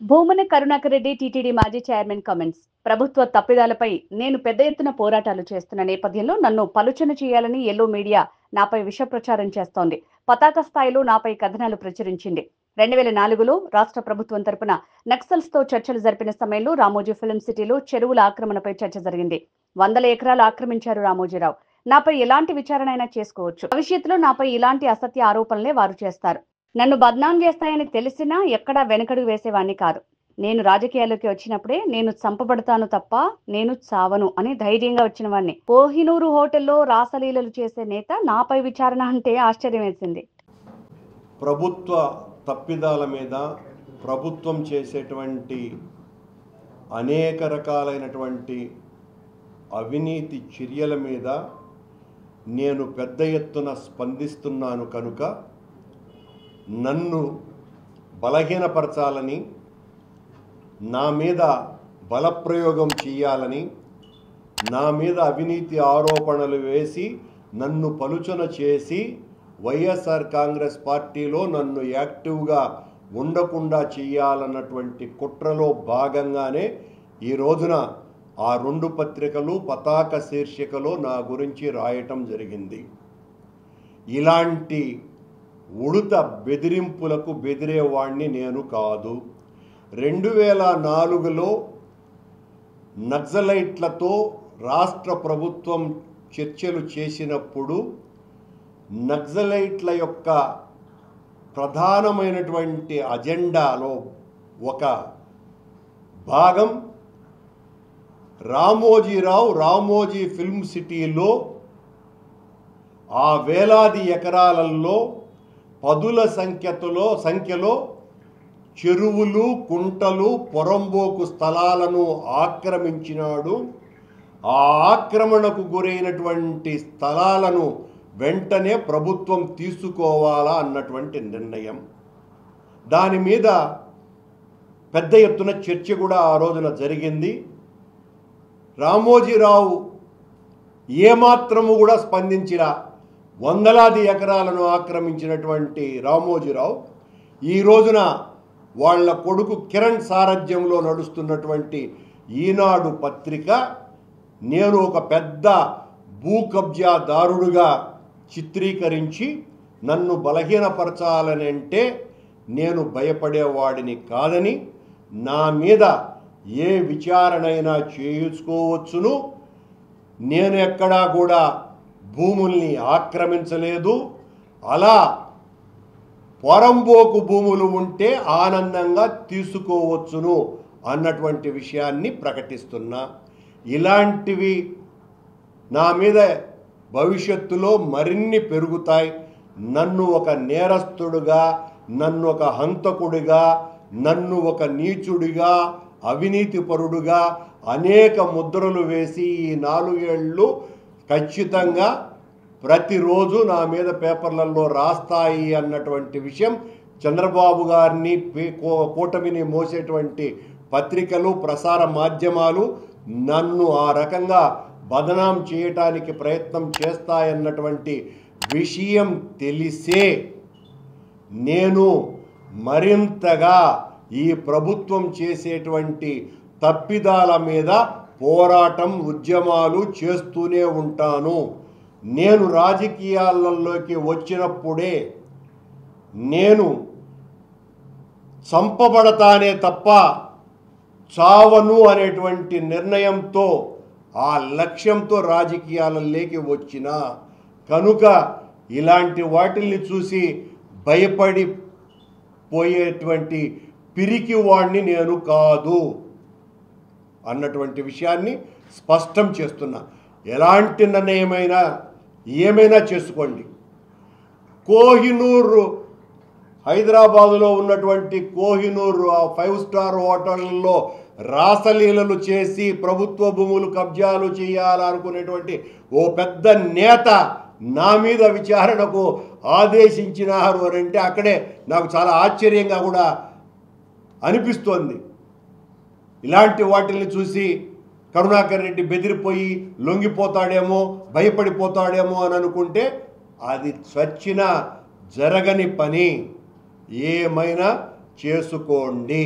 Bhumana Karunakar Reddy TTD మాజీ chairman comments. ప్రభుత్వ తప్పిదాలపై నేను పెద్ద ఎత్తున పోరాటాలు చేస్తున్న నేపథ్యంలో నన్ను పలుచన చేయాలని ఎల్లో మీడియా నాపై విష ప్రచారం చేస్తోంది. పతాక స్థాయిలో నాపై కథనాలు ప్రచురించింది. 2004లో రాష్ట్ర ప్రభుత్వం తరపున నక్సల్స్ తో చర్చలు జరిపిన సమయంలో రామోజీ ఫిల్మ్ సిటీలో చెరువుల ఆక్రమణపై చర్చ జరిగింది. 100 ఎకరాలు ఆక్రమించారు రామోజీరావు. నాపై ఎలాంటి విచారణ అయినా చేసుకోవచ్చు. భవిష్యత్తులో నాపై ఇలాంటి అసత్య ఆరోపణలే వారు చేస్తారు. నన్ను బద్నాం చేస్తాయని తెలిసినా ఎక్కడా వెనకడుగు వేసేవాణ్ణి కాదు. నేను రాజకీయాల్లోకి వచ్చినప్పుడే నేను చంపబడతాను తప్ప నేను చావను అని ధైర్యంగా వచ్చిన వాడిని. కోహినూరు హోటల్లో రాసలీలలు చేసే నేత నాపై విచారణ అంటే ఆశ్చర్యం వేసింది. ప్రభుత్వ తప్పిదాల మీద ప్రభుత్వం చేసేటువంటి అనేక రకాలైనటువంటి అవినీతి చర్యల మీద నేను పెద్ద ఎత్తున స్పందిస్తున్నాను కనుక నన్ను బలహీనపరచాలని, నా మీద బలప్రయోగం చేయాలని, నా మీద అవినీతి ఆరోపణలు వేసి నన్ను పలుచన చేసి వైఎస్ఆర్ కాంగ్రెస్ పార్టీలో నన్ను యాక్టివ్గా ఉండకుండా చేయాలన్నటువంటి కుట్రలో భాగంగానే ఈ రోజున ఆ 2 పత్రికలు పతాక శీర్షికలో నా గురించి రాయటం జరిగింది. ఇలాంటి ఉడత బెదిరింపులకు బెదిరేవాణ్ణి నేను కాదు. 2004లో నక్సలైట్లతో రాష్ట్ర ప్రభుత్వం చర్చలు చేసినప్పుడు నక్సలైట్ల యొక్క ప్రధానమైనటువంటి అజెండాలో ఒక భాగం రామోజీ ఫిల్మ్ సిటీలో ఆ వేలాది ఎకరాలలో పదుల సంఖ్యలో చెరువులు, కుంటలు, పొరంబోకు స్థలాలను ఆక్రమించినాడు. ఆ ఆక్రమణకు గురైనటువంటి స్థలాలను వెంటనే ప్రభుత్వం తీసుకోవాలా అన్నటువంటి నిర్ణయం. దాని మీద పెద్ద ఎత్తున చర్చ కూడా ఆ రోజున జరిగింది. రామోజీరావు ఏమాత్రము కూడా స్పందించిరా. వందలాది ఎకరాలను ఆక్రమించినటువంటి రామోజీరావు ఈ రోజున వాళ్ళ కొడుకు కిరణ్ సారథ్యంలో నడుస్తున్నటువంటి ఈనాడు పత్రిక నేను ఒక పెద్ద భూ కబ్జాదారుడుగా చిత్రీకరించి నన్ను బలహీనపరచాలని అంటే నేను భయపడేవాడిని కాదని, నా మీద ఏ విచారణైనా చేయించుకోవచ్చును, నేను ఎక్కడా కూడా భూముల్ని ఆక్రమించలేదు, అలా పొరంబోకు భూములు ఉంటే ఆనందంగా తీసుకోవచ్చును అన్నటువంటి విషయాన్ని ప్రకటిస్తున్నా. ఇలాంటివి నా మీద భవిష్యత్తులో మరిన్ని పెరుగుతాయి. నన్ను ఒక నేరస్తుడుగా, నన్ను ఒక హంతకుడిగా, నన్ను ఒక నీచుడిగా, అవినీతిపరుడుగా అనేక ముద్రలు వేసి ఈ 4 ఏళ్ళు ఖచ్చితంగా ప్రతిరోజు నా మీద పేపర్లలో రాస్తాయి అన్నటువంటి విషయం చంద్రబాబు గారిని కూటమిని మోసేటువంటి పత్రికలు, ప్రసార మాధ్యమాలు నన్ను ఆ రకంగా బదనాం చేయటానికి ప్రయత్నం చేస్తాయన్నటువంటి విషయం తెలిసే నేను మరింతగా ఈ ప్రభుత్వం చేసేటువంటి తప్పిదాల మీద పోరాటం, ఉద్యమాలు చేస్తూనే ఉంటాను. నేను రాజకీయాలలోకి వచ్చినప్పుడే నేను చంపబడతానే తప్ప చావను అనేటువంటి నిర్ణయంతో, ఆ లక్ష్యంతో రాజకీయాలలోకి వచ్చిన కనుక ఇలాంటి వాటిల్ని చూసి భయపడిపోయేటువంటి పిరికి వాడిని నేను కాదు అన్నటువంటి విషయాన్ని స్పష్టం చేస్తున్నా. ఎలాంటి నిర్ణయమైనా ఏమైనా చేసుకోండి. కోహినూర్, హైదరాబాదులో ఉన్నటువంటి కోహినూర్ ఆ 5 స్టార్ హోటల్లో రాసలీలలు చేసి ప్రభుత్వ భూములు కబ్జాలు చేయాలనుకునేటువంటి ఓ పెద్ద నేత నా మీద విచారణకు ఆదేశించినారు అని అంటే అక్కడే నాకు చాలా ఆశ్చర్యంగా కూడా అనిపిస్తోంది. ఇలాంటి వాటిని చూసి కరుణాకర్ రెడ్డి బెదిరిపోయి లొంగిపోతాడేమో, భయపడిపోతాడేమో అని అనుకుంటే అది చచ్చిన జరగని పని. ఏమైనా చేసుకోండి.